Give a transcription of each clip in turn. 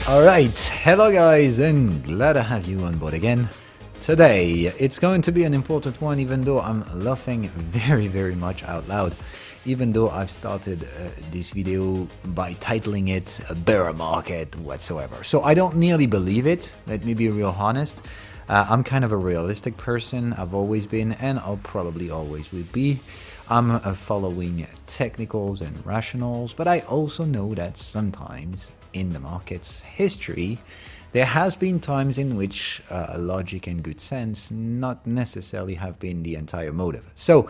Alright, hello guys, and glad to have you on board again. Today, it's going to be an important one, even though I'm laughing very much out loud. Even though I've started this video by titling it a bear market whatsoever. So I don't nearly believe it, let me be real honest. I'm kind of a realistic person, I've always been, and I'll probably always will be. I'm following technicals and rationals, but I also know that sometimes in the market's history, there has been times in which logic and good sense not necessarily have been the entire motive. So,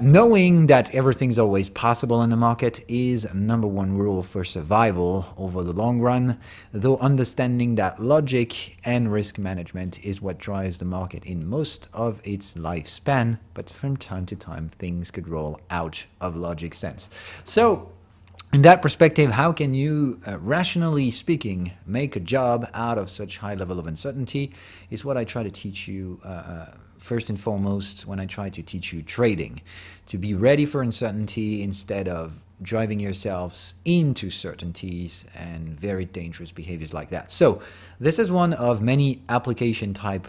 knowing that everything's always possible in the market is #1 rule for survival over the long run, though understanding that logic and risk management is what drives the market in most of its lifespan, but from time to time things could roll out of logic sense. So, in that perspective, how can you, rationally speaking, make a job out of such high level of uncertainty is what I try to teach you first and foremost when I try to teach you trading. To be ready for uncertainty instead of driving yourselves into certainties and very dangerous behaviors like that. So this is one of many application type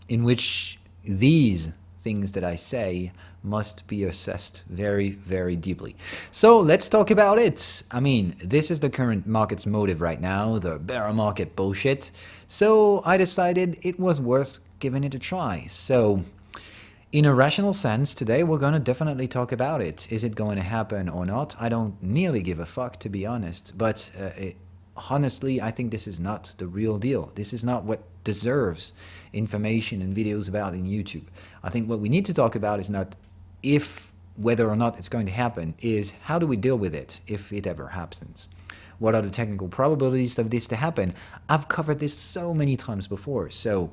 in which these things that I say must be assessed very deeply. So let's talk about it. I mean, this is the current market's motive right now, the bear market bullshit. So I decided it was worth giving it a try. So in a rational sense, today we're going to definitely talk about it. Is it going to happen or not? I don't nearly give a fuck, to be honest. But honestly, I think this is not the real deal. This is not what deserves information and videos about in YouTube. I think what we need to talk about is not whether or not it's going to happen, is how do we deal with it if it ever happens? What are the technical probabilities of this to happen? I've covered this so many times before, so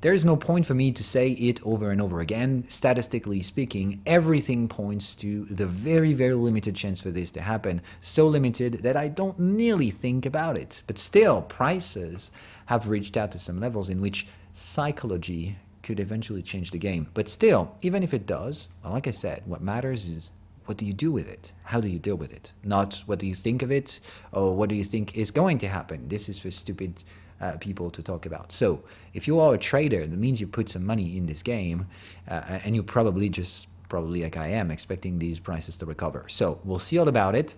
there is no point for me to say it over and over again. Statistically speaking, everything points to the very limited chance for this to happen, so limited that I don't nearly think about it. But still, prices have reached out to some levels in which psychology could eventually change the game. But still, even if it does, well, like I said, what matters is what do you do with it? How do you deal with it? Not what do you think of it or what do you think is going to happen. This is for stupid people to talk about. So if you are a trader, that means you put some money in this game and you're probably like I am, expecting these prices to recover. So we'll see all about it.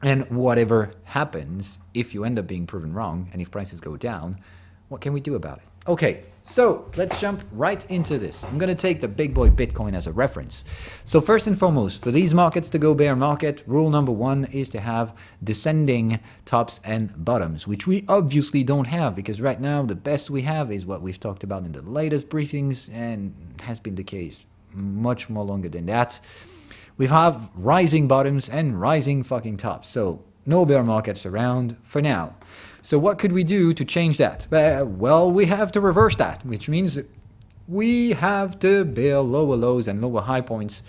And whatever happens, if you end up being proven wrong and if prices go down, what can we do about it? Okay, so let's jump right into this. I'm going to take the big boy Bitcoin as a reference. So first and foremost, for these markets to go bear market, rule #1 is to have descending tops and bottoms, which we obviously don't have because right now the best we have is what we've talked about in the latest briefings and has been the case much more longer than that. We have rising bottoms and rising fucking tops. So no bear markets around for now. So what could we do to change that? Well, we have to reverse that, which means we have to build lower lows and lower high points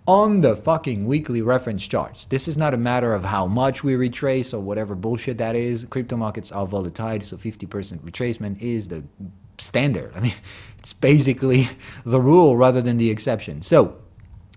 on the fucking weekly reference charts. This is not a matter of how much we retrace or whatever bullshit that is. Crypto markets are volatile, so 50% retracement is the standard. I mean, it's basically the rule rather than the exception. So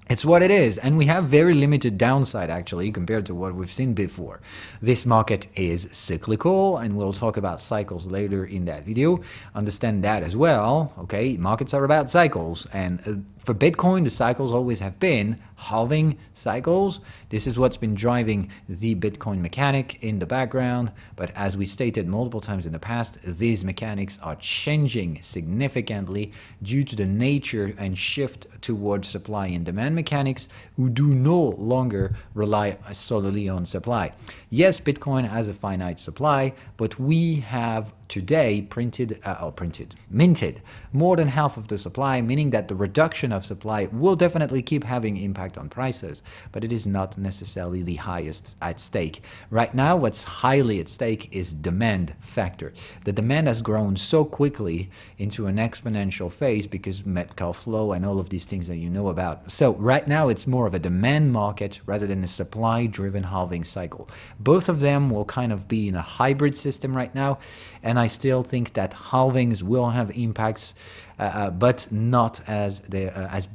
it's what it is, and we have very limited downside actually compared to what we've seen before. This market is cyclical, and we'll talk about cycles later in that video. Understand that as well, okay? Markets are about cycles, and for Bitcoin, the cycles always have been halving cycles. This is what's been driving the Bitcoin mechanic in the background, but as we stated multiple times in the past, these mechanics are changing significantly due to the nature and shift towards supply and demand mechanics who do no longer rely solely on supply. Yes, Bitcoin has a finite supply, but we have today minted more than half of the supply, meaning that the reduction of supply will definitely keep having impact on prices, but it is not necessarily the highest at stake. Right now, what's highly at stake is demand factor. The demand has grown so quickly into an exponential phase because Metcalfe flow and all of these things that you know about. So right now, it's more of a demand market rather than a supply-driven halving cycle. Both of them will kind of be in a hybrid system right now, and I still think that halvings will have impacts, but not as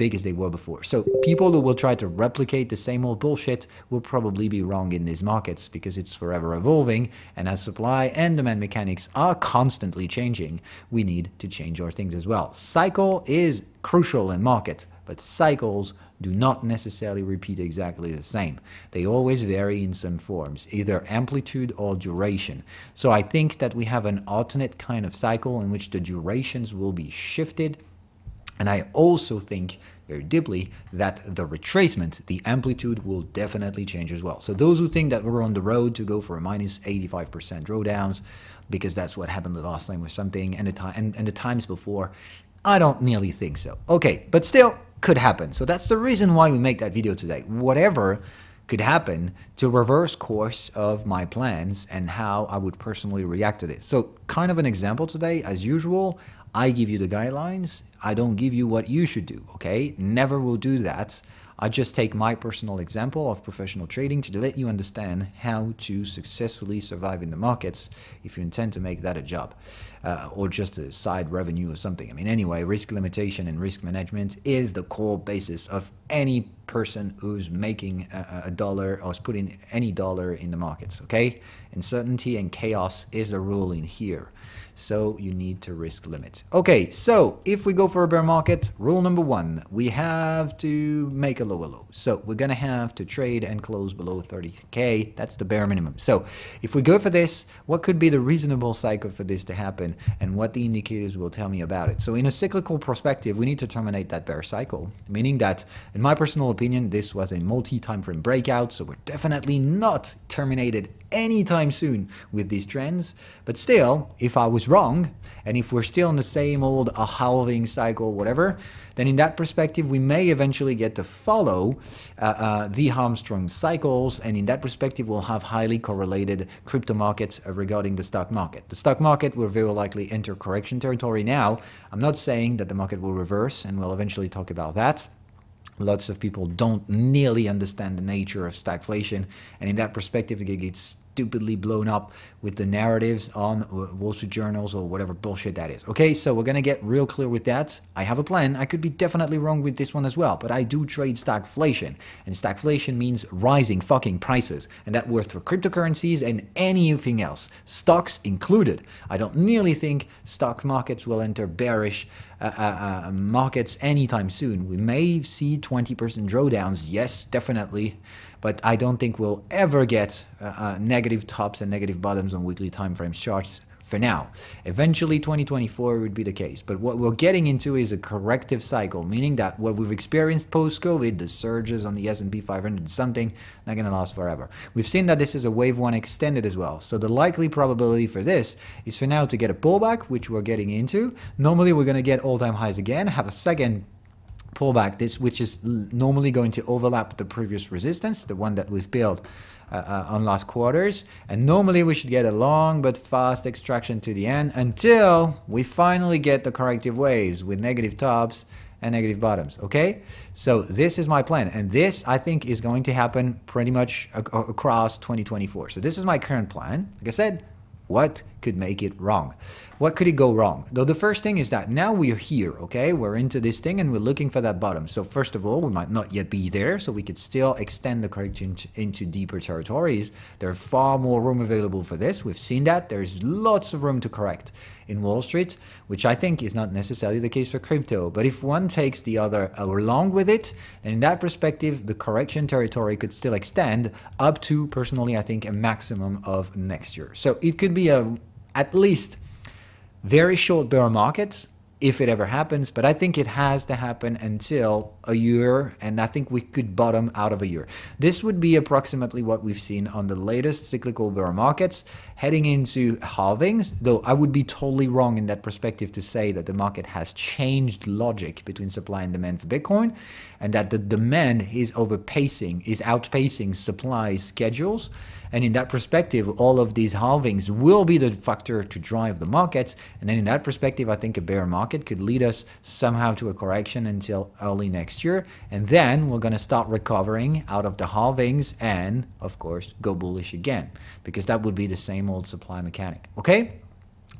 big as they were before. So people who will try to replicate the same old bullshit will probably be wrong in these markets, because it's forever evolving, and as supply and demand mechanics are constantly changing, we need to change our things as well. Cycle is crucial in market, but cycles do not necessarily repeat exactly the same. They always vary in some forms, either amplitude or duration. So I think that we have an alternate kind of cycle in which the durations will be shifted. And I also think very deeply that the retracement, the amplitude, will definitely change as well. So those who think that we're on the road to go for a minus 85% drawdowns, because that's what happened the last time or something, and the times before, I don't nearly think so. Okay, but still could happen. So that's the reason why we make that video today. Whatever could happen to reverse course of my plans and how I would personally react to this. So kind of an example today, as usual, I give you the guidelines. I don't give you what you should do, okay? Never will do that. I just take my personal example of professional trading to let you understand how to successfully survive in the markets if you intend to make that a job, or just a side revenue or something. I mean, anyway, risk limitation and risk management is the core basis of any person who's making a dollar or is putting any dollar in the markets, okay? Uncertainty and chaos is the rule in here. So you need to risk limit. Okay, so if we go for a bear market, rule number one, we have to make a lower low. So we're gonna have to trade and close below 30K. That's the bare minimum. So if we go for this, what could be the reasonable cycle for this to happen, and what the indicators will tell me about it? So in a cyclical perspective, we need to terminate that bear cycle, meaning that, in my personal opinion, this was a multi-time frame breakout, so we're definitely not terminated anytime soon with these trends. But still, if I was wrong, and if we're still in the same old halving cycle, whatever, then in that perspective, we may eventually get to follow the Armstrong cycles, and in that perspective, we'll have highly correlated crypto markets regarding the stock market. The stock market will very likely enter correction territory now. I'm not saying that the market will reverse, and we'll eventually talk about that. Lots of people don't nearly understand the nature of stagflation, and in that perspective, it gets stupidly blown up with the narratives on Wall Street journals or whatever bullshit that is. Okay, so we're gonna get real clear with that. I have a plan. I could be definitely wrong with this one as well, but I do trade stagflation, and stagflation means rising fucking prices, and that works for cryptocurrencies and anything else, stocks included. I don't nearly think stock markets will enter bearish markets anytime soon. We may see 20% drawdowns, yes, definitely, but I don't think we'll ever get negative tops and negative bottoms on weekly time frame charts for now. Eventually 2024 would be the case, but what we're getting into is a corrective cycle, meaning that what we've experienced post-COVID, the surges on the S&P 500 something, not going to last forever. We've seen that this is a wave one extended as well, so the likely probability for this is for now to get a pullback, which we're getting into. Normally we're going to get all-time highs again, have a second pullback, which is normally going to overlap the previous resistance, the one that we've built on last quarters, and normally we should get a long but fast extraction to the end until we finally get the corrective waves with negative tops and negative bottoms. Okay, so this is my plan, and this I think is going to happen pretty much across 2024. So this is my current plan. Like I said, what could make it wrong? What could it go wrong? Though the first thing is that now we're here, okay? We're into this thing and we're looking for that bottom. So first of all, we might not yet be there, so we could still extend the correction into deeper territories. There's far more room available for this. We've seen that. There's lots of room to correct in Wall Street, which I think is not necessarily the case for crypto. But if one takes the other along with it, and in that perspective, the correction territory could still extend up to, personally, I think, a maximum of next year. So it could be at least very short bear markets if it ever happens, but I think it has to happen until a year, and I think we could bottom out of a year. This would be approximately what we've seen on the latest cyclical bear markets heading into halvings, though I would be totally wrong in that perspective to say that the market has changed logic between supply and demand for Bitcoin, and that the demand is outpacing supply schedules. And in that perspective, all of these halvings will be the factor to drive the markets. And then in that perspective, I think a bear market could lead us somehow to a correction until early next year. And then we're going to start recovering out of the halvings and, of course, go bullish again, because that would be the same old supply mechanic. Okay?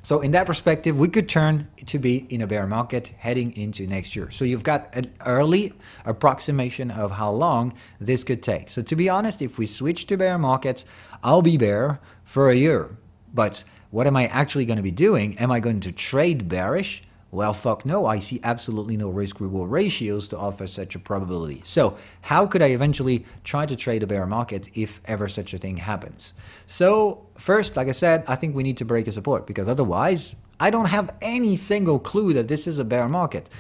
So in that perspective, we could turn to be in a bear market heading into next year. So you've got an early approximation of how long this could take. So to be honest, if we switch to bear markets, I'll be bear for a year. But what am I actually going to be doing? Am I going to trade bearish? Well, fuck no, I see absolutely no risk-reward ratios to offer such a probability. So how could I eventually try to trade a bear market if ever such a thing happens? So first, like I said, I think we need to break a support, because otherwise I don't have any single clue that this is a bear market.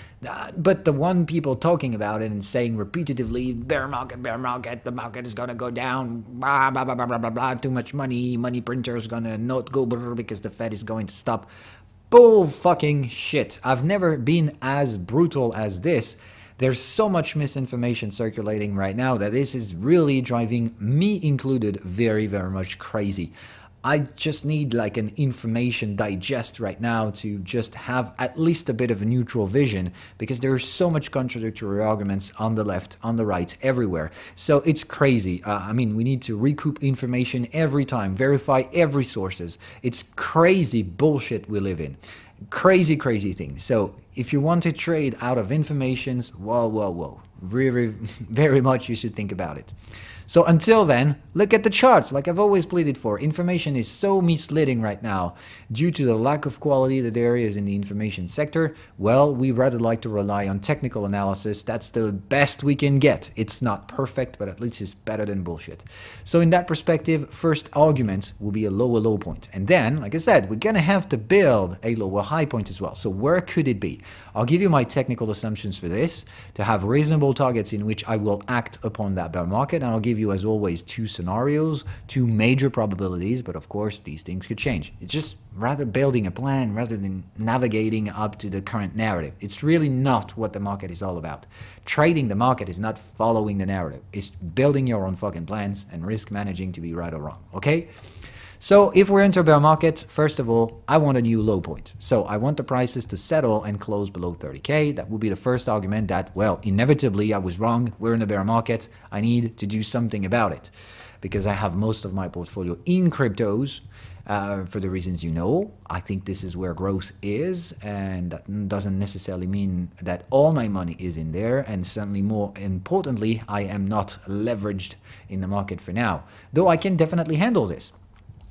But the one people talking about it and saying repetitively, bear market, the market is going to go down, blah, blah, blah, blah, blah, blah, blah, too much money printer is going to not go because the Fed is going to stop. Bull fucking shit. I've never been as brutal as this. There's so much misinformation circulating right now that this is really driving me included very, very much crazy. I just need like an information digest right now to just have at least a bit of a neutral vision, because there's so much contradictory arguments on the left, on the right, everywhere. So it's crazy. I mean, we need to recoup information every time, verify every sources. It's crazy bullshit we live in. Crazy, crazy thing. So if you want to trade out of informations, whoa, very, very much you should think about it. So until then, look at the charts, like I've always pleaded for. Information is so misleading right now due to the lack of quality that there is in the information sector. Well, we rather like to rely on technical analysis. That's the best we can get. It's not perfect, but at least it's better than bullshit. So in that perspective, first argument will be a lower low point. And then, like I said, we're going to have to build a lower high point as well. So where could it be? I'll give you my technical assumptions for this to have reasonable targets in which I will act upon that bear market. And I'll give you, as always, two scenarios, two major probabilities, but of course these things could change. It's just rather building a plan rather than navigating up to the current narrative. It's really not what the market is all about. Trading the market is not following the narrative. It's building your own fucking plans and risk managing to be right or wrong, okay? So if we're into a bear market, first of all, I want a new low point. So I want the prices to settle and close below 30K. That would be the first argument that, well, inevitably I was wrong. We're in a bear market. I need to do something about it, because I have most of my portfolio in cryptos for the reasons you know. I think this is where growth is, and that doesn't necessarily mean that all my money is in there. And certainly more importantly, I am not leveraged in the market for now, though I can definitely handle this.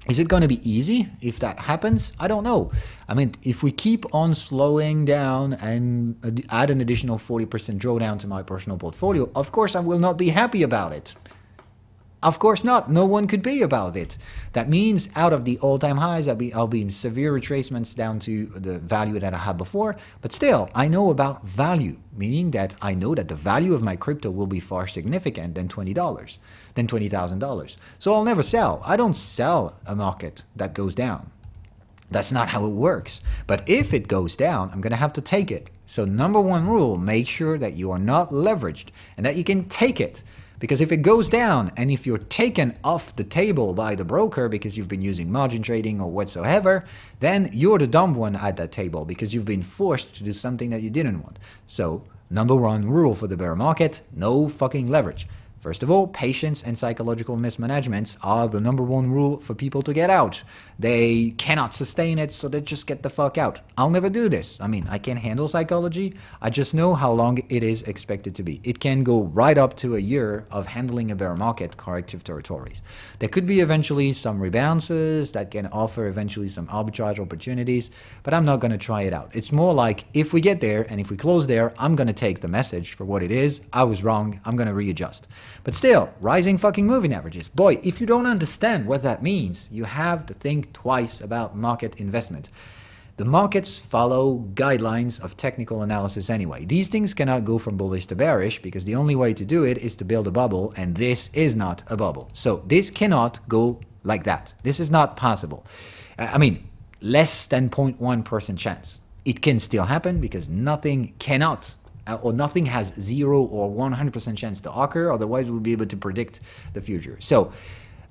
Is it going to be easy if that happens? I don't know. I mean, if we keep on slowing down and add an additional 40% drawdown to my personal portfolio, of course I will not be happy about it. Of course not. No one could be about it. That means out of the all-time highs, I'll be in severe retracements down to the value that I had before. But still, I know about value, meaning that I know that the value of my crypto will be far significant than $20, than $20,000. So I'll never sell. I don't sell a market that goes down. That's not how it works. But if it goes down, I'm going to have to take it. So number one rule, make sure that you are not leveraged and that you can take it. Because if it goes down, and if you're taken off the table by the broker because you've been using margin trading or whatsoever, then you're the dumb one at that table because you've been forced to do something that you didn't want. So, number one rule for the bear market, no fucking leverage. First of all, patience and psychological mismanagements are the number one rule for people to get out. They cannot sustain it, so they just get the fuck out. I'll never do this. I mean, I can handle psychology. I just know how long it is expected to be. It can go right up to a year of handling a bear market corrective territories. There could be eventually some rebounces that can offer eventually some arbitrage opportunities, but I'm not going to try it out. It's more like if we get there and if we close there, I'm going to take the message for what it is. I was wrong. I'm going to readjust. But still, rising fucking moving averages. Boy, if you don't understand what that means, you have to think twice about market investment. The markets follow guidelines of technical analysis anyway. These things cannot go from bullish to bearish because the only way to do it is to build a bubble, and this is not a bubble. So this cannot go like that. This is not possible. I mean, less than 0.1% chance. It can still happen because nothing cannot or nothing has 0 or 100% chance to occur, otherwise we'll be able to predict the future. So,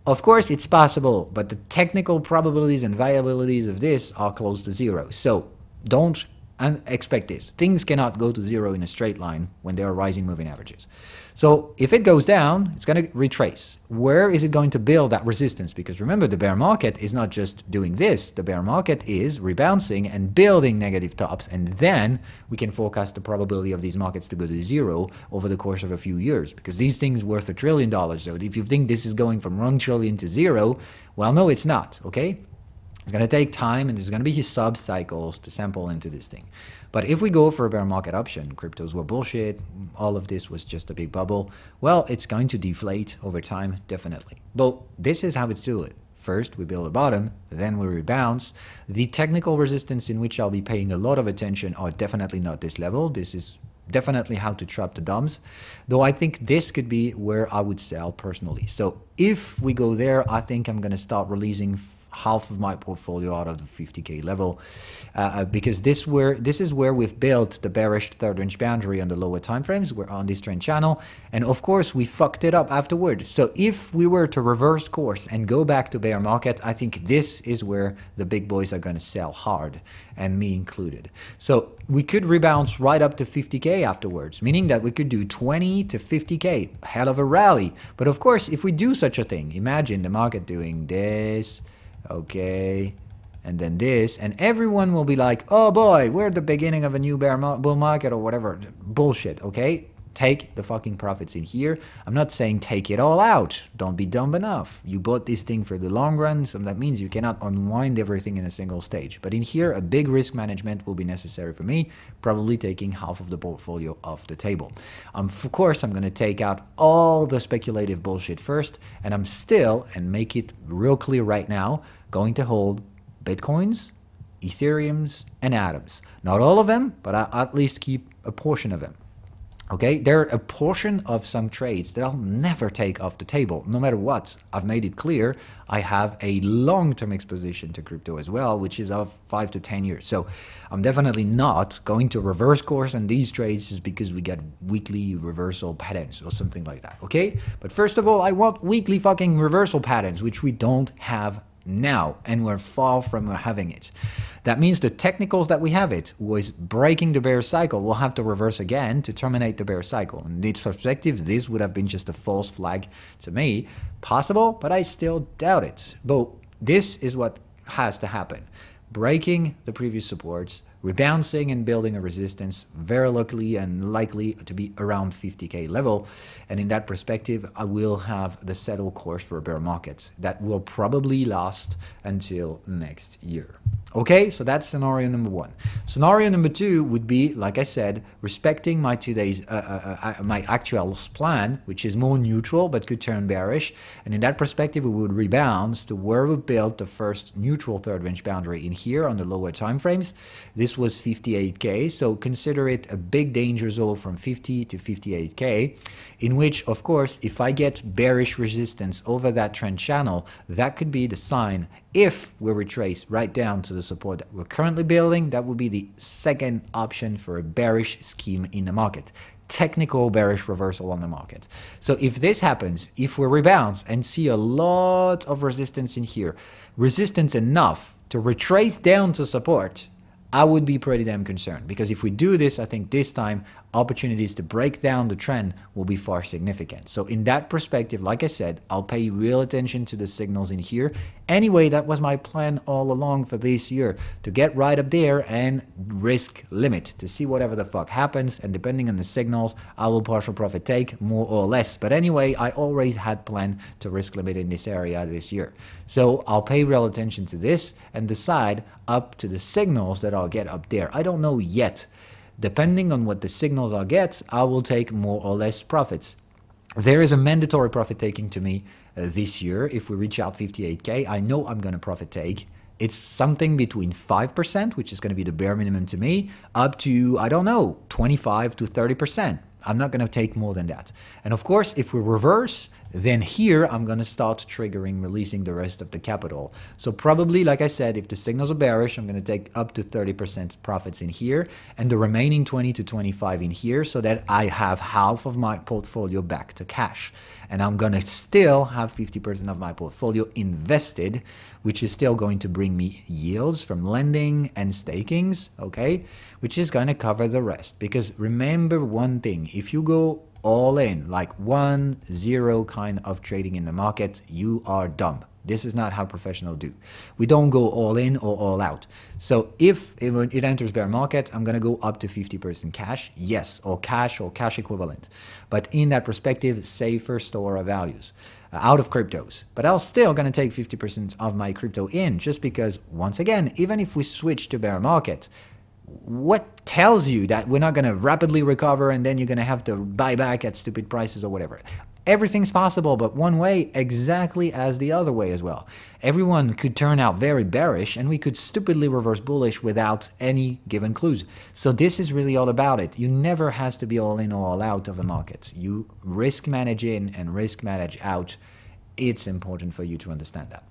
of course, it's possible, but the technical probabilities and viabilities of this are close to 0. So, don't And expect this. Things cannot go to zero in a straight line when there are rising moving averages. So if it goes down, it's going to retrace. Where is it going to build that resistance? Because remember, the bear market is not just doing this. The bear market is rebouncing and building negative tops. And then we can forecast the probability of these markets to go to zero over the course of a few years. Because these things worth $1 trillion. So if you think this is going from 1 trillion to zero, well, no, it's not. Okay? It's going to take time, and there's going to be sub-cycles to sample into this thing. But if we go for a bear market option, cryptos were bullshit, all of this was just a big bubble, well, it's going to deflate over time, definitely. But this is how it's doing it. First, we build a bottom, then we rebound. The technical resistance in which I'll be paying a lot of attention are definitely not this level. This is definitely how to trap the DOMs, though I think this could be where I would sell personally. So if we go there, I think I'm going to start releasing half of my portfolio out of the 50k level, because this is where we've built the bearish third range boundary on the lower time frames. We're on this trend channel, and of course we fucked it up afterward. So if we were to reverse course and go back to bear market, I think this is where the big boys are going to sell hard, and me included. So we could rebound right up to 50k afterwards, meaning that we could do 20 to 50k, hell of a rally. But of course, if we do such a thing, imagine the market doing this, okay, and then this, and everyone will be like, oh boy, we're at the beginning of a new bull market or whatever. Bullshit, okay? Take the fucking profits in here. I'm not saying take it all out. Don't be dumb enough. You bought this thing for the long run, so that means you cannot unwind everything in a single stage. But in here, a big risk management will be necessary for me, probably taking half of the portfolio off the table. Of course, I'm going to take out all the speculative bullshit first, and I'm still, and make it real clear right now, going to hold Bitcoins, Ethereums, and Atoms. Not all of them, but I at least keep a portion of them. Okay, they're a portion of some trades that I'll never take off the table, no matter what. I've made it clear I have a long-term exposition to crypto as well, which is of 5 to 10 years. So I'm definitely not going to reverse course on these trades just because we get weekly reversal patterns or something like that, okay? But first of all, I want weekly fucking reversal patterns, which we don't have now, and we're far from having it. That means the technicals that we have it was breaking the bear cycle. We'll have to reverse again to terminate the bear cycle. In its perspective, this would have been just a false flag to me. Possible, but I still doubt it. But this is what has to happen. Breaking the previous supports, rebouncing and building a resistance, very luckily and likely to be around 50k level. And in that perspective, I will have the settled course for a bear market that will probably last until next year. Okay, so that's scenario number one. Scenario number two would be, like I said, respecting my my actual plan, which is more neutral but could turn bearish. And in that perspective, we would rebound to where we built the first neutral third range boundary in here on the lower time frames. This was 58k, so consider it a big danger zone from 50 to 58k, in which, of course, if I get bearish resistance over that trend channel, that could be the sign. If we retrace right down to the support that we're currently building, that would be the second option for a bearish scheme in the market. Technical bearish reversal on the market. So if this happens, if we rebound and see a lot of resistance in here, resistance enough to retrace down to support, I would be pretty damn concerned, because if we do this, I think this time opportunities to break down the trend will be far significant. So in that perspective, like I said, I'll pay real attention to the signals in here. Anyway, that was my plan all along for this year, to get right up there and risk limit, to see whatever the fuck happens, and depending on the signals, I will partial profit take more or less. But anyway, I always had planned to risk limit in this area this year. So I'll pay real attention to this and decide up to the signals that I'll get up there. I don't know yet. Depending on what the signals I'll get, I will take more or less profits. There is a mandatory profit taking to me this year. If we reach out 58k, I know I'm going to profit take. It's something between 5%, which is going to be the bare minimum to me, up to, I don't know, 25 to 30%. I'm not going to take more than that. And of course, if we reverse, then here I'm going to start triggering, releasing the rest of the capital. So probably, like I said, if the signals are bearish, I'm going to take up to 30% profits in here and the remaining 20 to 25 in here so that I have half of my portfolio back to cash. And I'm going to still have 50% of my portfolio invested, which is still going to bring me yields from lending and stakings, okay, which is going to cover the rest. Because remember one thing, if you go all in, like 1-0 kind of trading in the market, you are dumb. This is not how professionals do. We don't go all in or all out. So if it enters bear market, I'm going to go up to 50% cash, yes, or cash equivalent. But in that perspective, safer store of values out of cryptos. But I'm still going to take 50% of my crypto in just because, once again, even if we switch to bear market, what tells you that we're not going to rapidly recover and then you're going to have to buy back at stupid prices or whatever? Everything's possible, but one way exactly as the other way as well. Everyone could turn out very bearish and we could stupidly reverse bullish without any given clues. So this is really all about it. You never has to be all in or all out of a market. You risk manage in and risk manage out. It's important for you to understand that.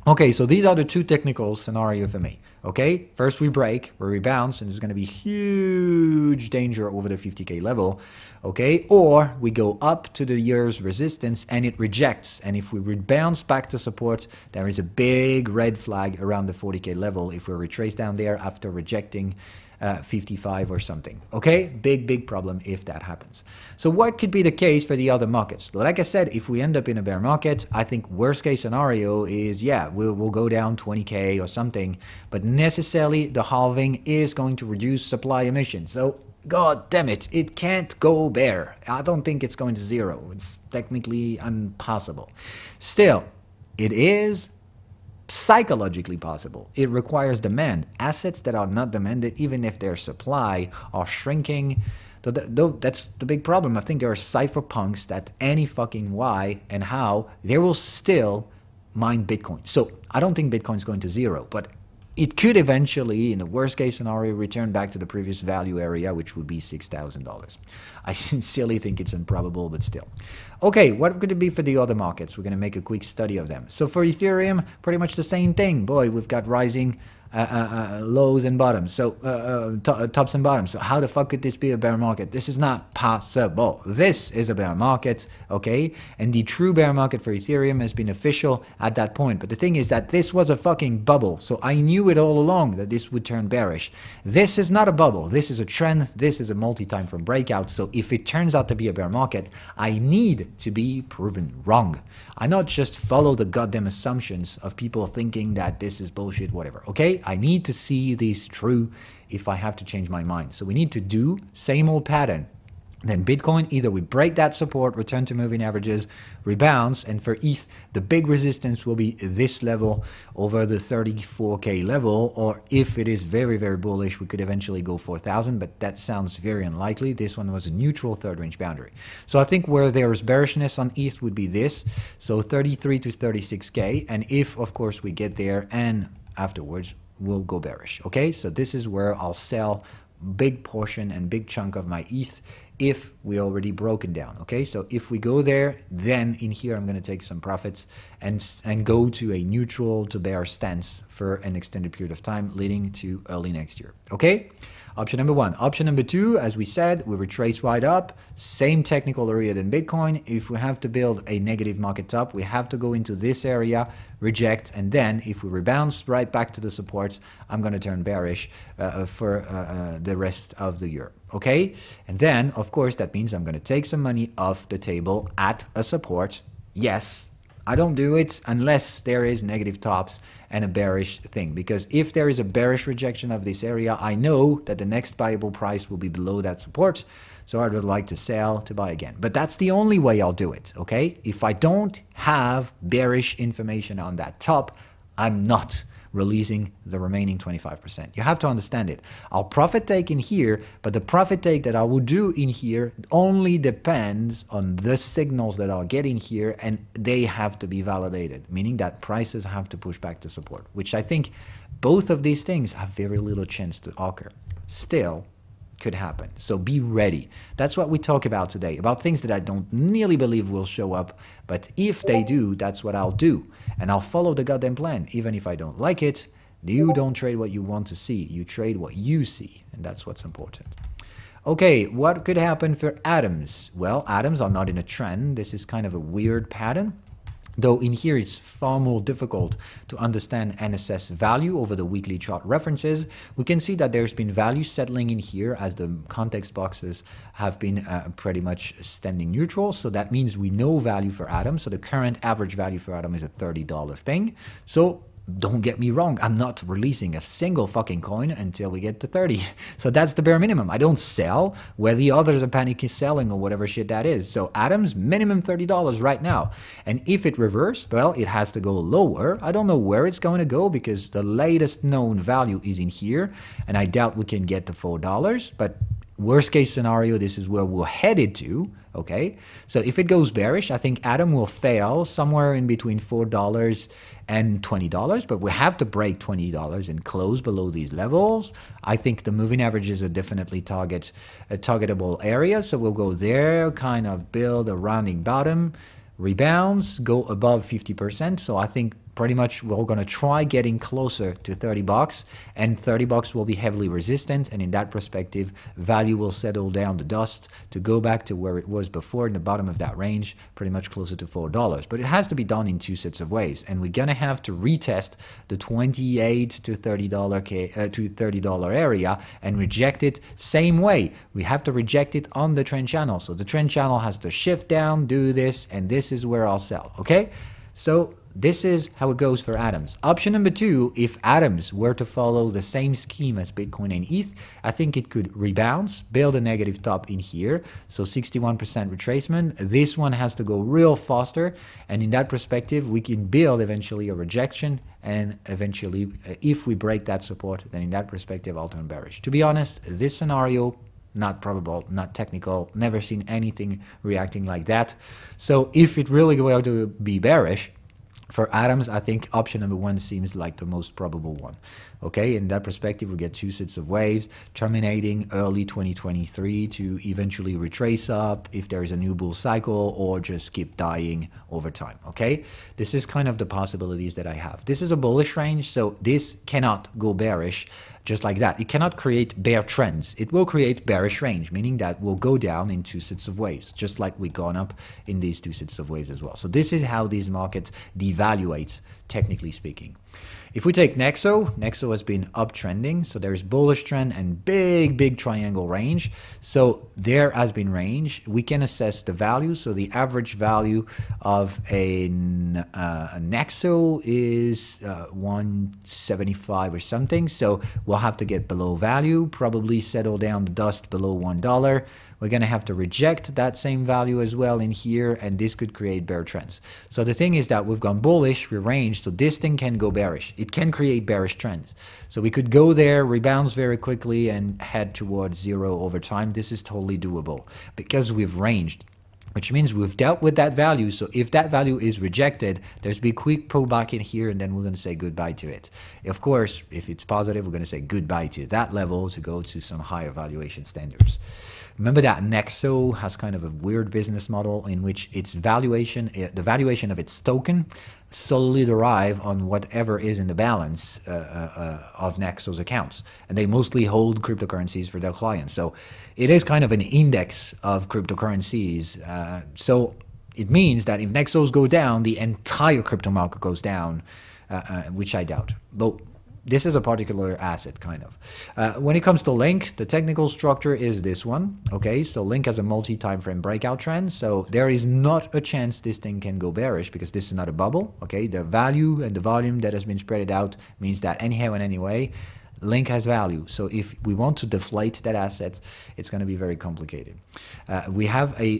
Okay, so these are the two technical scenarios for me. Okay, first we break, we rebound, and there's going to be huge danger over the 50K level. Okay, or we go up to the year's resistance and it rejects. And if we bounce back to support, there is a big red flag around the 40K level if we retrace down there after rejecting 55 or something. Okay, big problem if that happens. So what could be the case for the other markets? Like I said, if we end up in a bear market, I think worst case scenario is, yeah, we'll go down 20K or something, but necessarily the halving is going to reduce supply emissions. So God damn it, it can't go bear. I don't think it's going to zero. It's technically impossible. Still, it is psychologically possible. It requires demand. Assets that are not demanded, even if their supply are shrinking. That's the big problem. I think there are cypherpunks that any fucking why and how, they will still mine Bitcoin. So I don't think Bitcoin is going to zero, but it could eventually, in the worst case scenario, return back to the previous value area, which would be $6,000. I sincerely think it's improbable, but still. Okay, what could it be for the other markets? We're going to make a quick study of them. So for Ethereum, pretty much the same thing. Boy, we've got rising lows and bottoms, so tops and bottoms. So how the fuck could this be a bear market? This is not possible. This is a bear market, okay? And the true bear market for Ethereum has been official at that point. But the thing is that this was a fucking bubble. So I knew it all along that this would turn bearish. This is not a bubble. This is a trend. This is a multi-time frame breakout. So if it turns out to be a bear market, I need to be proven wrong. I not just follow the goddamn assumptions of people thinking that this is bullshit, whatever, okay? I need to see this true if I have to change my mind. So we need to do same old pattern. Then Bitcoin, either we break that support, return to moving averages, rebounds, and for ETH, the big resistance will be this level over the 34K level, or if it is very, very bullish, we could eventually go 4,000, but that sounds very unlikely. This one was a neutral third range boundary. So I think where there is bearishness on ETH would be this, so 33 to 36K, and if, of course, we get there and afterwards, we'll go bearish, okay? So this is where I'll sell big portion and big chunk of my ETH if we already broken down, okay? So if we go there, then in here I'm going to take some profits and go to a neutral to bear stance for an extended period of time leading to early next year, okay? Option number one. Option number two, as we said, we retrace right up, same technical area than Bitcoin. If we have to build a negative market top, we have to go into this area, reject, and then if we rebound right back to the supports, I'm going to turn bearish for the rest of the year, okay? And then, of course, that means I'm going to take some money off the table at a support. Yes, I don't do it unless there is negative tops and a bearish thing, because if there is a bearish rejection of this area, I know that the next buyable price will be below that support, so I would like to sell to buy again. But that's the only way I'll do it, okay? If I don't have bearish information on that top, I'm not releasing the remaining 25%. You have to understand it. I'll profit take in here, but the profit take that I will do in here only depends on the signals that I'll get in here, and they have to be validated, meaning that prices have to push back to support, which I think both of these things have very little chance to occur. Still, could happen. So be ready. That's what we talk about today, about things that I don't nearly believe will show up, but if they do, that's what I'll do. And I'll follow the goddamn plan, even if I don't like it. You don't trade what you want to see, you trade what you see, and that's what's important. Okay, what could happen for atoms? Well, atoms are not in a trend. This is kind of a weird pattern. Though in here it's far more difficult to understand and assess value over the weekly chart references, we can see that there's been value settling in here as the context boxes have been pretty much standing neutral. So that means we know value for atom. So the current average value for atom is a $30 thing. So don't get me wrong, I'm not releasing a single fucking coin until we get to 30. So that's the bare minimum. I don't sell where the others are panicky selling or whatever shit that is. So atoms, minimum $30 right now. And if it reversed, well, it has to go lower. I don't know where it's going to go because the latest known value is in here. And I doubt we can get to $4. But worst case scenario, this is where we're headed to. Okay, so if it goes bearish, I think atom will fail somewhere in between $4 and $20, but we have to break $20 and close below these levels. I think the moving averages are definitely targetable area, so we'll go there, kind of build a rounding bottom, rebounds, go above 50%. So I think pretty much we're going to try getting closer to $30, and $30 will be heavily resistant, and in that perspective value will settle down the dust to go back to where it was before in the bottom of that range, pretty much closer to $4. But it has to be done in two sets of waves, and we're going to have to retest the $28 to $30 area and reject it same way. We have to reject it on the trend channel. So the trend channel has to shift down, do this, and this is where I'll sell. Okay, so this is how it goes for atoms. Option number two, if atoms were to follow the same scheme as Bitcoin and ETH, I think it could rebound, build a negative top in here. So 61% retracement. This one has to go real faster. And in that perspective, we can build eventually a rejection. And eventually, if we break that support, then in that perspective, I'll turn bearish. To be honest, this scenario, not probable, not technical, never seen anything reacting like that. So if it really going to be bearish, for atoms, I think option number one seems like the most probable one. Okay, in that perspective, we get two sets of waves terminating early 2023 to eventually retrace up if there is a new bull cycle or just keep dying over time. Okay, this is kind of the possibilities that I have. This is a bullish range, so this cannot go bearish just like that. It cannot create bear trends. It will create bearish range, meaning that we'll go down in two sets of waves, just like we've gone up in these two sets of waves as well. So this is how these markets devaluates, technically speaking. If we take Nexo, Nexo has been uptrending, so there's bullish trend and big triangle range. So there has been range. We can assess the value. So the average value of a Nexo is 175 or something. So we'll have to get below value, probably settle down the dust below $1. We're going to have to reject that same value as well in here, and this could create bear trends. So the thing is that we've gone bullish, we're ranged, so this thing can go bearish. It can create bearish trends. So we could go there, rebounds very quickly, and head towards zero over time. This is totally doable because we've ranged, which means we've dealt with that value. So if that value is rejected, there's be a quick pullback in here, and then we're going to say goodbye to it. Of course, if it's positive, we're going to say goodbye to that level to go to some higher valuation standards. Remember that Nexo has kind of a weird business model in which its valuation, the valuation of its token, solely derive on whatever is in the balance of Nexo's accounts. And they mostly hold cryptocurrencies for their clients. So it is kind of an index of cryptocurrencies. So it means that if Nexos go down, the entire crypto market goes down, which I doubt. But this is a particular asset, kind of. When it comes to Link, the technical structure is this one. Okay, so Link has a multi-time frame breakout trend. So there is not a chance this thing can go bearish because this is not a bubble. Okay, the value and the volume that has been spread out means that anyhow and anyway, Link has value. So if we want to deflate that asset, it's going to be very complicated. We have a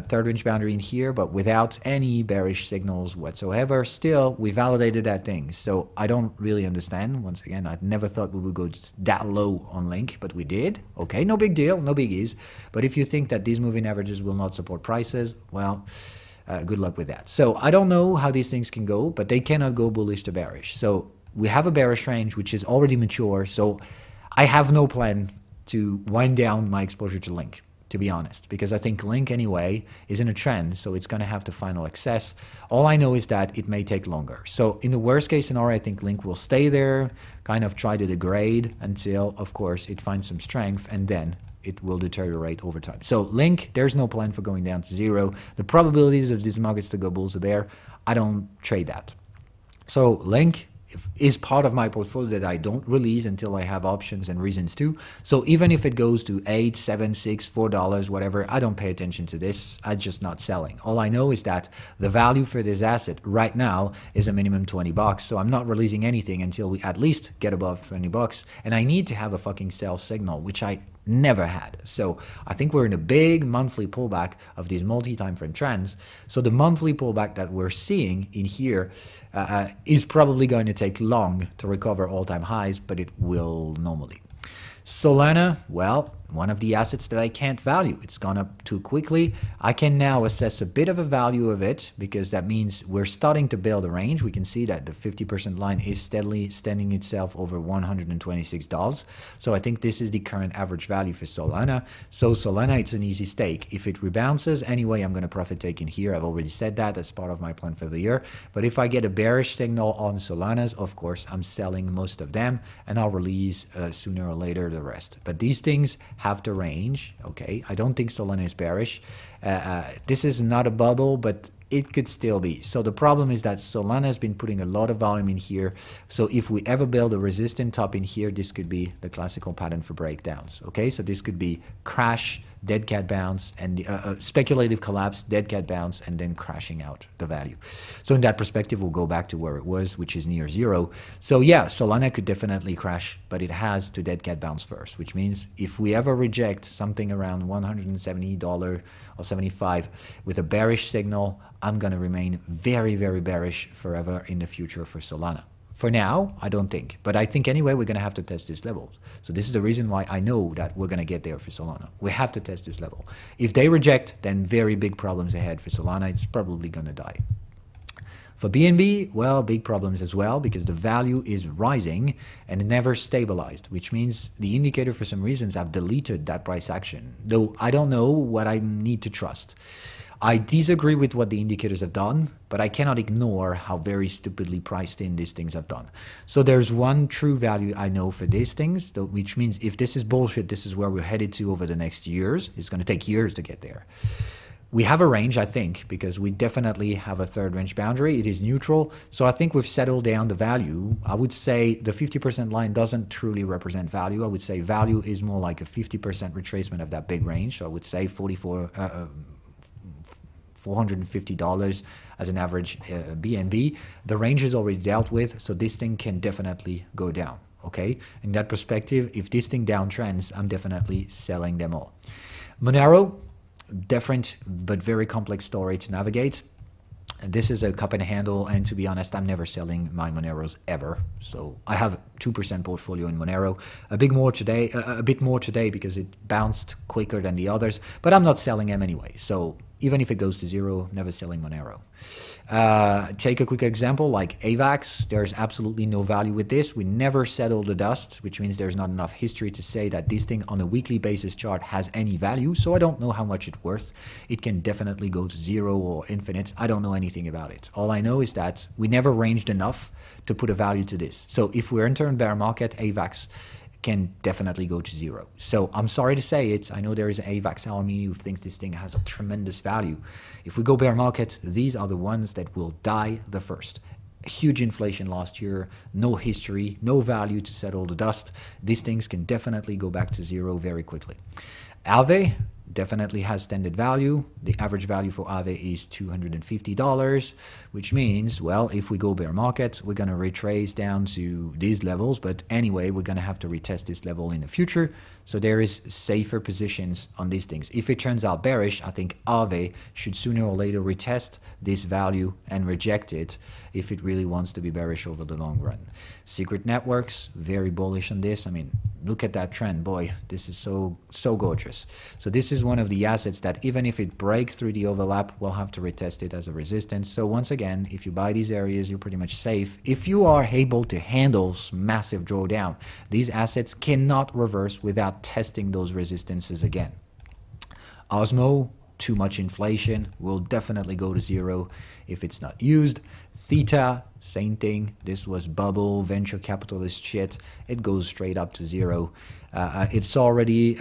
third range boundary in here, but without any bearish signals whatsoever. Still, we validated that thing. So I don't really understand. Once again, I never thought we would go just that low on Link, but we did. Okay, no big deal, no biggies. But if you think that these moving averages will not support prices, well, good luck with that. So I don't know how these things can go, but they cannot go bullish to bearish. So we have a bearish range, which is already mature. So I have no plan to wind down my exposure to Link, to be honest, because I think Link anyway is in a trend, so it's going to have the final access. All I know is that it may take longer. So in the worst case scenario, I think Link will stay there, kind of try to degrade until, of course, it finds some strength, and then it will deteriorate over time. So Link, there's no plan for going down to zero. The probabilities of these markets to go bulls or bear, I don't trade that. So Link is part of my portfolio that I don't release until I have options and reasons to. So even if it goes to $8, $7, $6, $4, whatever, I don't pay attention to this. I'm just not selling. All I know is that the value for this asset right now is a minimum 20 bucks. So I'm not releasing anything until we at least get above 20 bucks. And I need to have a fucking sell signal, which I never had. So I think we're in a big monthly pullback of these multi-time frame trends. So the monthly pullback that we're seeing in here is probably going to take long to recover all-time highs, but it will normally. Solana, well, one of the assets that I can't value. It's gone up too quickly. I can now assess a bit of a value of it because that means we're starting to build a range. We can see that the 50% line is steadily standing itself over $126. So I think this is the current average value for Solana. So Solana, it's an easy stake. If it rebounces, anyway, I'm going to profit take in here. I've already said that as part of my plan for the year. But if I get a bearish signal on Solanas, of course, I'm selling most of them and I'll release sooner or later the rest. But these things have the range. Okay, I don't think Solana is bearish. This is not a bubble, but it could still be. So the problem is that Solana has been putting a lot of volume in here. So if we ever build a resistant top in here, this could be the classical pattern for breakdowns. Okay, so this could be crash, dead cat bounce, and the speculative collapse, dead cat bounce, and then crashing out the value. So in that perspective, we'll go back to where it was, which is near zero. So yeah, Solana could definitely crash, but it has to dead cat bounce first, which means if we ever reject something around $170 or 75 with a bearish signal, I'm going to remain very, very bearish forever in the future for Solana. For now, I don't think. But I think anyway, we're going to have to test this level. So this is the reason why I know that we're going to get there for Solana. We have to test this level. If they reject, then very big problems ahead for Solana. It's probably going to die. For BNB, well, big problems as well because the value is rising and never stabilized, which means the indicator for some reasons have deleted that price action, though I don't know what I need to trust. I disagree with what the indicators have done, but I cannot ignore how very stupidly priced in these things have done. So there's one true value I know for these things, which means if this is bullshit, this is where we're headed to over the next years. It's going to take years to get there. We have a range, I think, because we definitely have a third range boundary. It is neutral. So I think we've settled down the value. I would say the 50% line doesn't truly represent value. I would say value is more like a 50% retracement of that big range. So I would say $450 as an average BNB. The range is already dealt with, so this thing can definitely go down. Okay, in that perspective, if this thing downtrends, I'm definitely selling them all. Monero, different but very complex story to navigate. This is a cup and handle, and to be honest, I'm never selling my Moneros ever. So I have 2% portfolio in Monero, a bit more today because it bounced quicker than the others, but I'm not selling them anyway. So even if it goes to zero, never selling Monero. Take a quick example like AVAX. There's absolutely no value with this. We never settle the dust, which means there's not enough history to say that this thing on a weekly basis chart has any value. So I don't know how much it's worth. It can definitely go to zero or infinite. I don't know anything about it. All I know is that we never ranged enough to put a value to this. So if we enter in bear market, AVAX can definitely go to zero. So I'm sorry to say it. I know there is an AVAX army who thinks this thing has a tremendous value. If we go bear market, these are the ones that will die the first. Huge inflation last year, no history, no value to settle the dust. These things can definitely go back to zero very quickly. Aave definitely has standard value. The average value for Aave is $250, which means, well, if we go bear market, we're going to retrace down to these levels. But anyway, we're going to have to retest this level in the future. So there is safer positions on these things. If it turns out bearish, I think Aave should sooner or later retest this value and reject it if it really wants to be bearish over the long run. Secret networks, very bullish on this. I mean, look at that trend, boy, this is so gorgeous. So this is is one of the assets that even if it breaks through the overlap, we'll have to retest it as a resistance. So once again, if you buy these areas, you're pretty much safe. If you are able to handle massive drawdown, these assets cannot reverse without testing those resistances again. Osmo, too much inflation, will definitely go to zero if it's not used. Theta, same thing. This was bubble, venture capitalist shit. It goes straight up to zero. It's already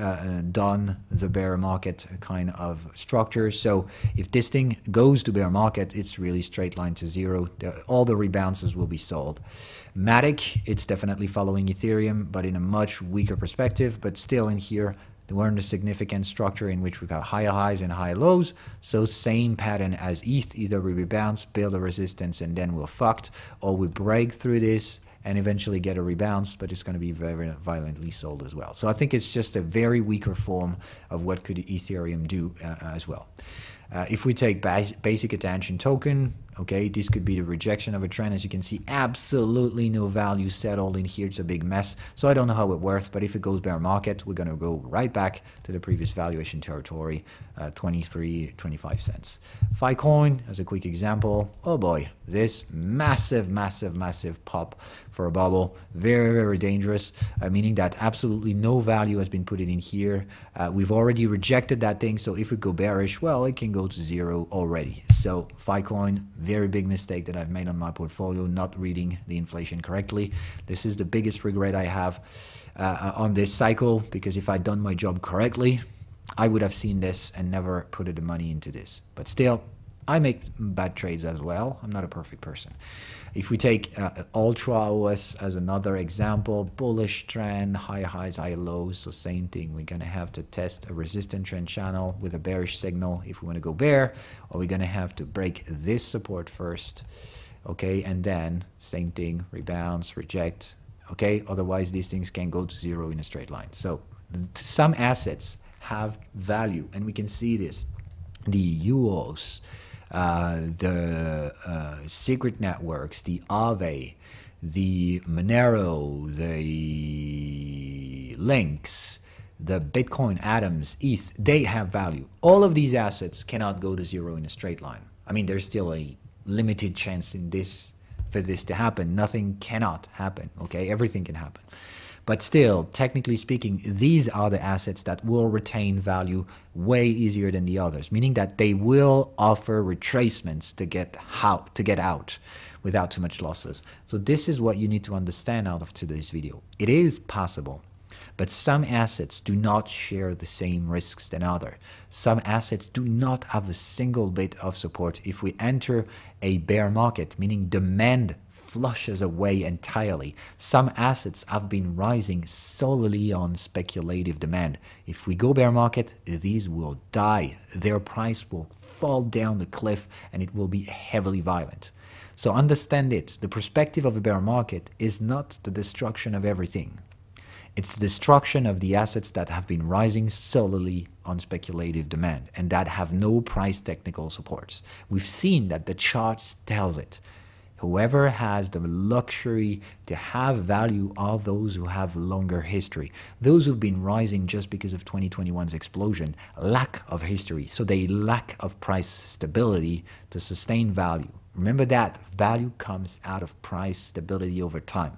done the bear market kind of structure. So if this thing goes to bear market, it's really straight line to zero. All the rebounces will be sold. Matic, it's definitely following Ethereum, but in a much weaker perspective, but still in here. We're in a significant structure in which we got higher highs and higher lows. So same pattern as ETH. Either we rebound, build a resistance, and then we're fucked, or we break through this and eventually get a rebound, but it's going to be very violently sold as well. So I think it's just a very weaker form of what could Ethereum do as well. If we take basic attention token, okay, this could be the rejection of a trend. As you can see, absolutely no value settled in here. It's a big mess. So I don't know how it works, but if it goes bear market, we're going to go right back to the previous valuation territory, 23.25 cents. Filecoin, as a quick example, oh boy, this massive pop for a bubble, very dangerous, meaning that absolutely no value has been put in here. We've already rejected that thing, so if we go bearish, well, it can go to zero already. So Filecoin, very big mistake that I've made on my portfolio, not reading the inflation correctly. This is the biggest regret I have on this cycle, because if I'd done my job correctly, I would have seen this and never put the money into this. But still, I make bad trades as well. I'm not a perfect person. If we take Ultra OS as another example, bullish trend, higher highs, higher lows. So same thing, we're going to have to test a resistant trend channel with a bearish signal if we want to go bear, or we're going to have to break this support first, okay, and then same thing, rebounds, reject, okay, otherwise these things can go to zero in a straight line. So some assets have value, and we can see this. The EURUSD, the secret networks, the Aave, the Monero, the Links, the Bitcoin Atoms, ETH, they have value. All of these assets cannot go to zero in a straight line. I mean, there's still a limited chance in this for this to happen. Nothing cannot happen, okay? Everything can happen. But still, technically speaking, these are the assets that will retain value way easier than the others, meaning that they will offer retracements to get out without too much losses. So this is what you need to understand out of today's video. It is possible, but some assets do not share the same risks than others. Some assets do not have a single bit of support if we enter a bear market, meaning demand flushes away entirely. Some assets have been rising solely on speculative demand. If we go bear market, these will die. Their price will fall down the cliff and it will be heavily violent. So understand it. The perspective of a bear market is not the destruction of everything. It's the destruction of the assets that have been rising solely on speculative demand and that have no price technical supports. We've seen that the charts tells it. Whoever has the luxury to have value are those who have longer history. Those who've been rising just because of 2021's explosion lack of history, so they lack of price stability to sustain value. Remember that value comes out of price stability over time.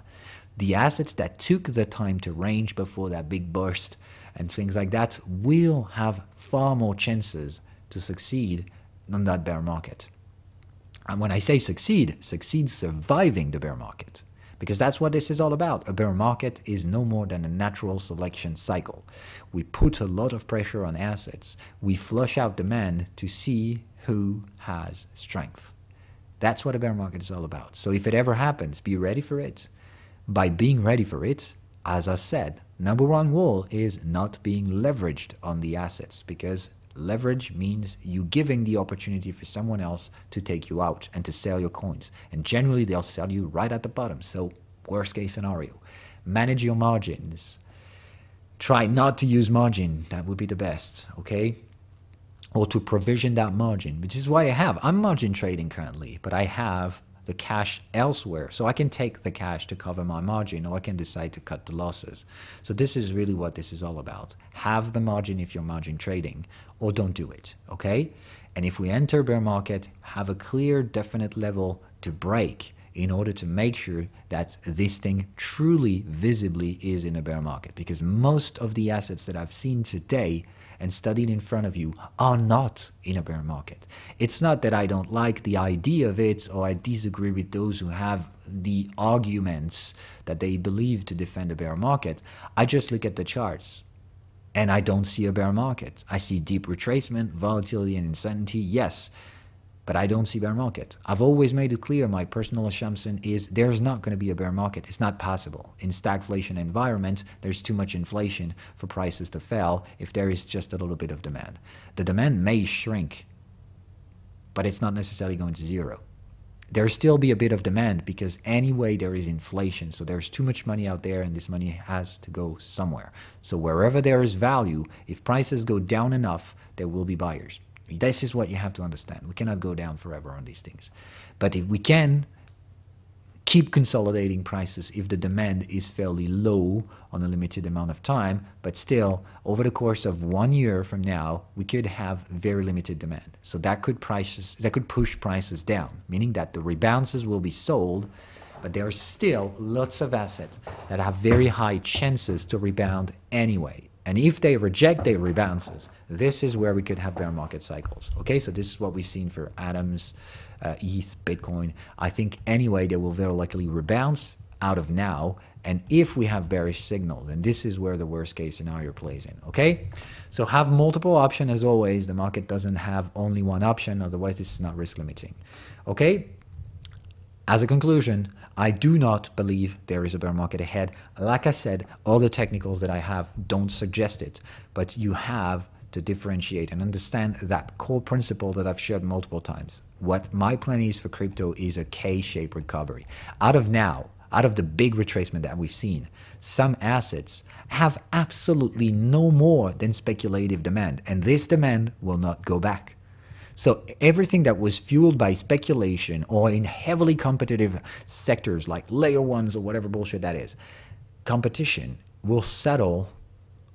The assets that took the time to range before that big burst and things like that will have far more chances to succeed than that bear market. And when I say succeed surviving the bear market, because that's what this is all about. A bear market is no more than a natural selection cycle. We put a lot of pressure on assets. We flush out demand to see who has strength. That's what a bear market is all about. So if it ever happens, be ready for it. By being ready for it, as I said, number one rule is not being leveraged on the assets, because leverage means you giving the opportunity for someone else to take you out and to sell your coins. And generally, they'll sell you right at the bottom. So worst case scenario, manage your margins. Try not to use margin. That would be the best, okay? Or to provision that margin, which is why I'm margin trading currently, but I have the cash elsewhere. So I can take the cash to cover my margin, or I can decide to cut the losses. So this is really what this is all about. Have the margin if you're margin trading, or don't do it, okay? And if we enter bear market, have a clear, definite level to break in order to make sure that this thing truly, visibly is in a bear market. Because most of the assets that I've seen today and studied in front of you are not in a bear market. It's not that I don't like the idea of it, or I disagree with those who have the arguments that they believe to defend a bear market. I just look at the charts and I don't see a bear market. I see deep retracement, volatility and insanity, yes, but I don't see bear market. I've always made it clear, my personal assumption is there's not going to be a bear market. It's not possible. In stagflation environment, there's too much inflation for prices to fall if there is just a little bit of demand. The demand may shrink, but it's not necessarily going to zero. There'll still be a bit of demand because anyway there is inflation. So there's too much money out there and this money has to go somewhere. So wherever there is value, if prices go down enough, there will be buyers. This is what you have to understand. We cannot go down forever on these things. But if we can keep consolidating prices if the demand is fairly low on a limited amount of time, but still over the course of 1 year from now, we could have very limited demand. So that could push prices down, meaning that the rebounces will be sold, but there are still lots of assets that have very high chances to rebound anyway. And if they reject their rebounces, this is where we could have bear market cycles. Okay, so this is what we've seen for atoms, ETH, Bitcoin. I think anyway they will very likely rebound out of now. And if we have bearish signal, then this is where the worst case scenario plays in. Okay, so have multiple options as always. The market doesn't have only one option, otherwise this is not risk limiting. Okay. As a conclusion, I do not believe there is a bear market ahead. Like I said, all the technicals that I have don't suggest it, but you have to differentiate and understand that core principle that I've shared multiple times. What my plan is for crypto is a K-shaped recovery. Out of the big retracement that we've seen, some assets have absolutely no more than speculative demand, and this demand will not go back. So everything that was fueled by speculation or in heavily competitive sectors like layer ones or whatever bullshit that is, competition will settle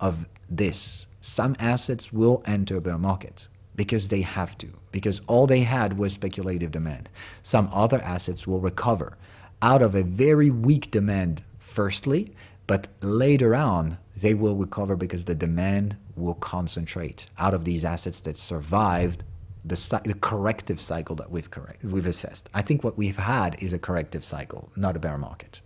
of this. Some assets will enter bear market because they have to, because all they had was speculative demand. Some other assets will recover out of a very weak demand firstly, but later on they will recover because the demand will concentrate out of these assets that survived the corrective cycle that we've assessed. I think what we've had is a corrective cycle, not a bear market.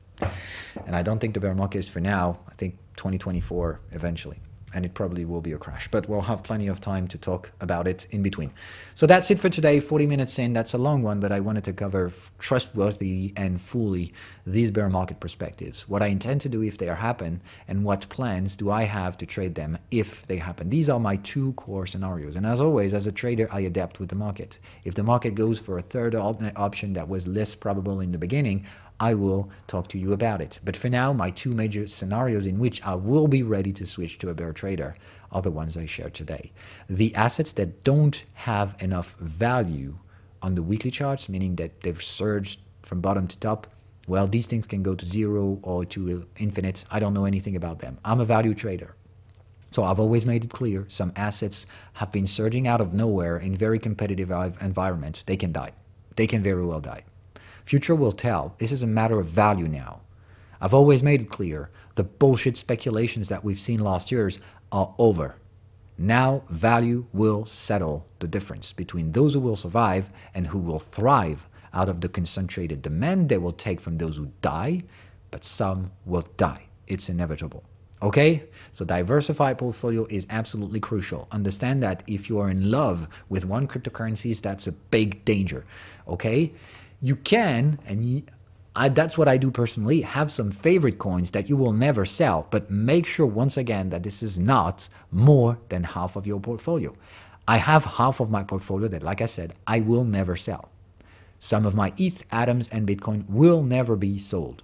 And I don't think the bear market is for now. I think 2024 eventually. And it probably will be a crash, but we'll have plenty of time to talk about it in between. So that's it for today, 40 minutes in. That's a long one, but I wanted to cover trustworthy and fully these bear market perspectives, what I intend to do if they happen, and what plans do I have to trade them if they happen. These are my two core scenarios. And as always, as a trader, I adapt with the market. If the market goes for a third alternate option that was less probable in the beginning, I will talk to you about it. But for now, my two major scenarios in which I will be ready to switch to a bear trader are the ones I shared today. The assets that don't have enough value on the weekly charts, meaning that they've surged from bottom to top, well, these things can go to zero or to infinite. I don't know anything about them. I'm a value trader. So I've always made it clear, some assets have been surging out of nowhere in very competitive environments. They can die. They can very well die. Future will tell. This is a matter of value now. I've always made it clear, the bullshit speculations that we've seen last years are over. Now value will settle the difference between those who will survive and who will thrive out of the concentrated demand they will take from those who die, but some will die. It's inevitable. Okay? So diversified portfolio is absolutely crucial. Understand that if you are in love with one cryptocurrency, that's a big danger. Okay? You can, and that's what I do personally, have some favorite coins that you will never sell, but make sure once again that this is not more than half of your portfolio. I have half of my portfolio that, like I said, I will never sell. Some of my ETH, atoms, and Bitcoin will never be sold.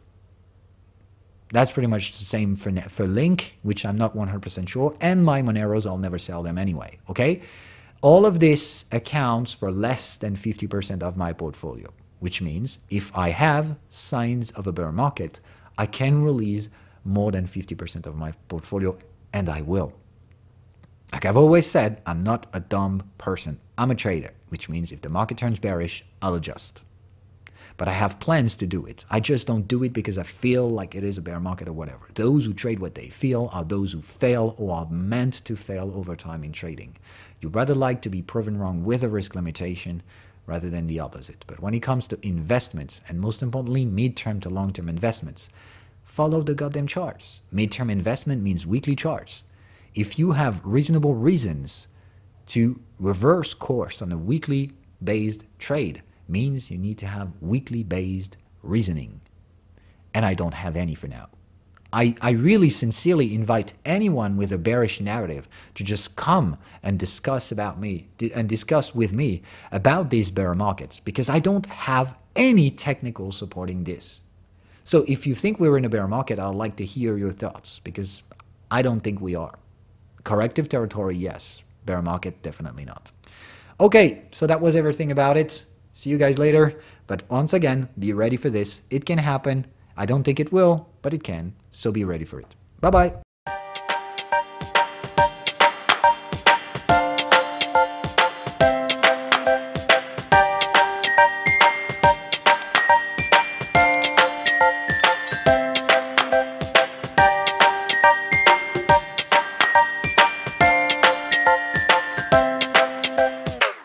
That's pretty much the same for Link, which I'm not 100% sure, and my Moneros, I'll never sell them anyway, okay? All of this accounts for less than 50% of my portfolio. which means if I have signs of a bear market, I can release more than 50% of my portfolio, and I will. Like I've always said, I'm not a dumb person. I'm a trader, which means if the market turns bearish, I'll adjust. But I have plans to do it. I just don't do it because I feel like it is a bear market or whatever. Those who trade what they feel are those who fail or are meant to fail over time in trading. You'd rather like to be proven wrong with a risk limitation rather than the opposite. But when it comes to investments, and most importantly, mid-term to long-term investments, follow the goddamn charts. Mid-term investment means weekly charts. If you have reasonable reasons to reverse course on a weekly based trade, means you need to have weekly based reasoning. And I don't have any for now. I really sincerely invite anyone with a bearish narrative to just come and discuss with me about these bear markets, because I don't have any technical supporting this. So if you think we're in a bear market, I'd like to hear your thoughts, because I don't think we are. Corrective territory, yes. Bear market, definitely not. Okay, so that was everything about it. See you guys later. But once again, be ready for this. It can happen. I don't think it will, but it can. So be ready for it. Bye-bye.